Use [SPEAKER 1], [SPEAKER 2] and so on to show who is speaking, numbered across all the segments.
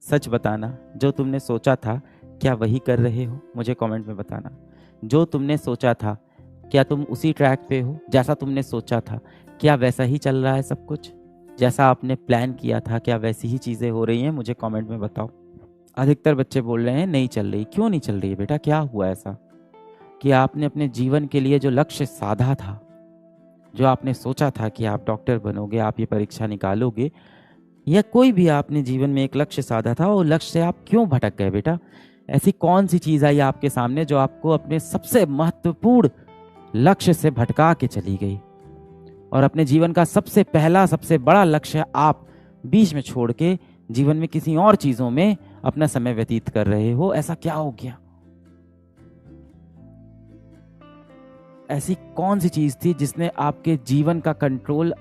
[SPEAKER 1] सच बताना, जो तुमने सोचा था क्या वही कर रहे हो? मुझे कमेंट में बताना। जो तुमने सोचा था क्या तुम उसी ट्रैक पे हो? जैसा तुमने सोचा था क्या वैसा ही चल रहा है सब कुछ? जैसा आपने प्लान किया था क्या वैसी ही चीज़ें हो रही हैं? मुझे कमेंट में बताओ। अधिकतर बच्चे बोल रहे हैं नहीं चल रही। क्यों नहीं चल रही है बेटा? क्या हुआ ऐसा कि आपने अपने जीवन के लिए जो लक्ष्य साधा था, जो आपने सोचा था कि आप डॉक्टर बनोगे, आप ये परीक्षा निकालोगे, या कोई भी आपने जीवन में एक लक्ष्य साधा था, वो लक्ष्य से आप क्यों भटक गए बेटा? ऐसी कौन सी चीज़ आई आपके सामने जो आपको अपने सबसे महत्वपूर्ण लक्ष्य से भटका के चली गई, और अपने जीवन का सबसे पहला सबसे बड़ा लक्ष्य आप बीच में छोड़ के जीवन में किसी और चीज़ों में अपना समय व्यतीत कर रहे हो? ऐसा क्या हो गया? ऐसी कौन सी चीज़ थी जिसने आपके जीवन का कंट्रोल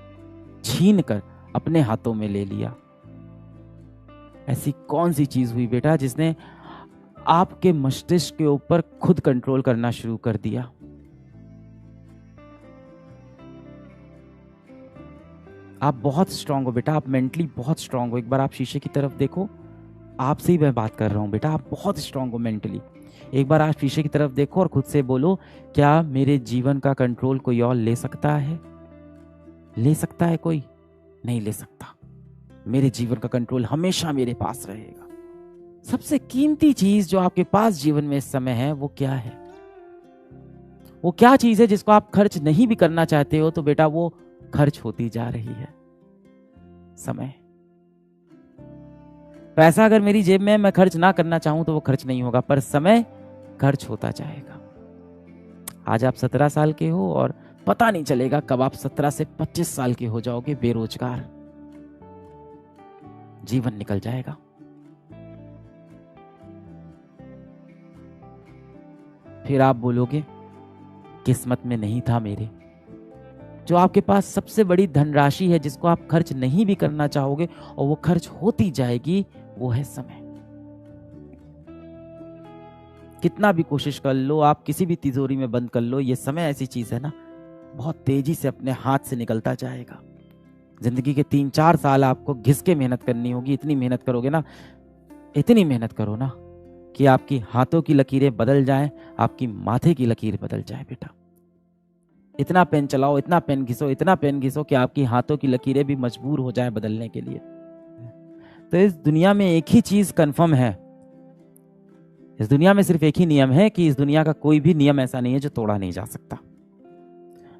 [SPEAKER 1] छीन कर अपने हाथों में ले लिया? ऐसी कौन सी चीज़ हुई बेटा जिसने आपके मस्तिष्क के ऊपर खुद कंट्रोल करना शुरू कर दिया? आप बहुत स्ट्रांग हो बेटा, आप मेंटली बहुत स्ट्रांग हो। एक बार आप शीशे की तरफ देखो, आपसे ही मैं बात कर रहा हूँ बेटा, आप बहुत स्ट्रांग हो मेंटली। एक बार आप शीशे की तरफ देखो और खुद से बोलो, क्या मेरे जीवन का कंट्रोल कोई और ले सकता है? ले सकता है कोई? नहीं ले सकता। मेरे जीवन का कंट्रोल हमेशा मेरे पास रहेगा। सबसे कीमती चीज जो आपके पास जीवन में इस समय है वो क्या है? वो क्या चीज है जिसको आप खर्च नहीं भी करना चाहते हो तो बेटा वो खर्च होती जा रही है? समय। पैसा अगर मेरी जेब में मैं खर्च ना करना चाहूं तो वो खर्च नहीं होगा, पर समय खर्च होता जाएगा। आज आप 17 साल के हो और पता नहीं चलेगा कब आप 17 से 25 साल के हो जाओगे बेरोजगार। जीवन निकल जाएगा। फिर आप बोलोगे किस्मत में नहीं था मेरे। जो आपके पास सबसे बड़ी धनराशि है जिसको आप खर्च नहीं भी करना चाहोगे और वो खर्च होती जाएगी, वो है समय। कितना भी कोशिश कर लो, आप किसी भी तिजोरी में बंद कर लो, ये समय ऐसी चीज है ना, बहुत तेजी से अपने हाथ से निकलता जाएगा। जिंदगी के 3-4 साल आपको घिस के मेहनत करनी होगी। इतनी मेहनत करोगे ना, इतनी मेहनत करो ना कि आपकी हाथों की लकीरें बदल जाएं, आपकी माथे की लकीर बदल जाए बेटा। इतना पेन चलाओ, इतना पेन घिसो, इतना पेन घिसो कि आपकी हाथों की लकीरें भी मजबूर हो जाए बदलने के लिए। तो इस दुनिया में एक ही चीज कंफर्म है, इस दुनिया में सिर्फ एक ही नियम है कि इस दुनिया का कोई भी नियम ऐसा नहीं है जो तोड़ा नहीं जा सकता।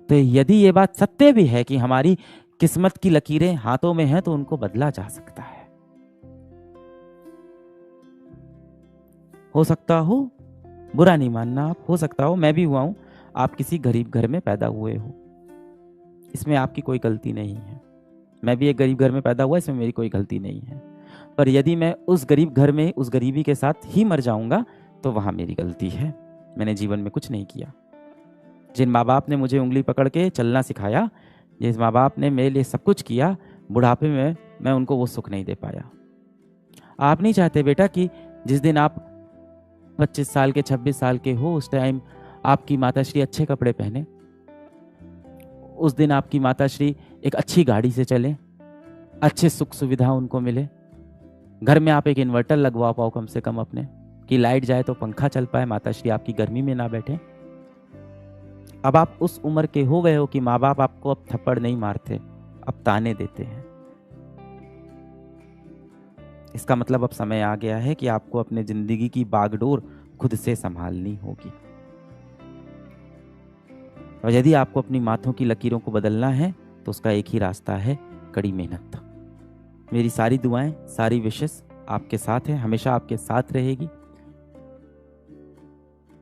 [SPEAKER 1] तो यदि ये बात सत्य भी है कि हमारी किस्मत की लकीरें हाथों में हैं तो उनको बदला जा सकता है। हो सकता हो, बुरा नहीं मानना आप, हो सकता हो मैं भी हुआ हूं, आप किसी गरीब घर में पैदा हुए हो, इसमें आपकी कोई गलती नहीं है। मैं भी एक गरीब घर में पैदा हुआ, इसमें मेरी कोई गलती नहीं है। पर यदि मैं उस गरीब घर में उस गरीबी के साथ ही मर जाऊंगा तो वहां मेरी गलती है। मैंने जीवन में कुछ नहीं किया। जिन माँ बाप ने मुझे उंगली पकड़ के चलना सिखाया, जिस माँ बाप ने मेरे लिए सब कुछ किया, बुढ़ापे में मैं उनको वो सुख नहीं दे पाया। आप नहीं चाहते बेटा कि जिस दिन आप 25 साल के 26 साल के हो उस टाइम आपकी माताश्री अच्छे कपड़े पहने, उस दिन आपकी माताश्री एक अच्छी गाड़ी से चले, अच्छे सुख सुविधा उनको मिले, घर में आप एक इन्वर्टर लगवा पाओ कम से कम अपने, कि लाइट जाए तो पंखा चल पाए, माताश्री आपकी गर्मी में ना बैठे। अब आप उस उम्र के हो गए हो कि माँ बाप आपको अब थप्पड़ नहीं मारते, अब ताने देते हैं। इसका मतलब अब समय आ गया है कि आपको अपने जिंदगी की बागडोर खुद से संभालनी होगी। और यदि आपको अपनी माथों की लकीरों को बदलना है तो उसका एक ही रास्ता है, कड़ी मेहनत। मेरी सारी दुआएं, सारी विशेष आपके साथ है, हमेशा आपके साथ रहेगी।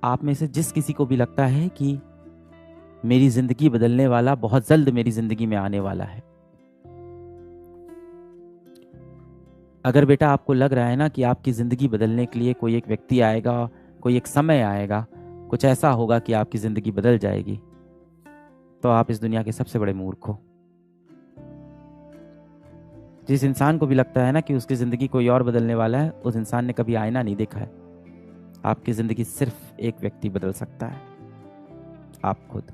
[SPEAKER 1] आप में से जिस किसी को भी लगता है कि मेरी जिंदगी बदलने वाला बहुत जल्द मेरी जिंदगी में आने वाला है, अगर बेटा आपको लग रहा है ना कि आपकी जिंदगी बदलने के लिए कोई एक व्यक्ति आएगा, कोई एक समय आएगा, कुछ ऐसा होगा कि आपकी जिंदगी बदल जाएगी, तो आप इस दुनिया के सबसे बड़े मूर्ख हो। जिस इंसान को भी लगता है ना कि उसकी जिंदगी कोई और बदलने वाला है, उस इंसान ने कभी आईना नहीं देखा है। आपकी जिंदगी सिर्फ एक व्यक्ति बदल सकता है, आप खुद।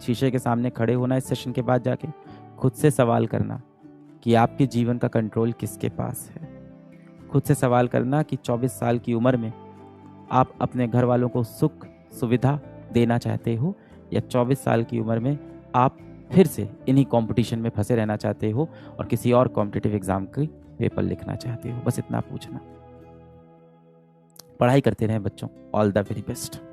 [SPEAKER 1] शीशे के सामने खड़े होना इस सेशन के बाद जाके, खुद से सवाल करना कि आपके जीवन का कंट्रोल किसके पास है। खुद से सवाल करना कि 24 साल की उम्र में आप अपने घर वालों को सुख सुविधा देना चाहते हो, या 24 साल की उम्र में आप फिर से इन्हीं कंपटीशन में फंसे रहना चाहते हो और किसी और कॉम्पिटिटिव एग्जाम की पेपर लिखना चाहते हो। बस इतना पूछना। पढ़ाई करते रहें बच्चों। All the very best.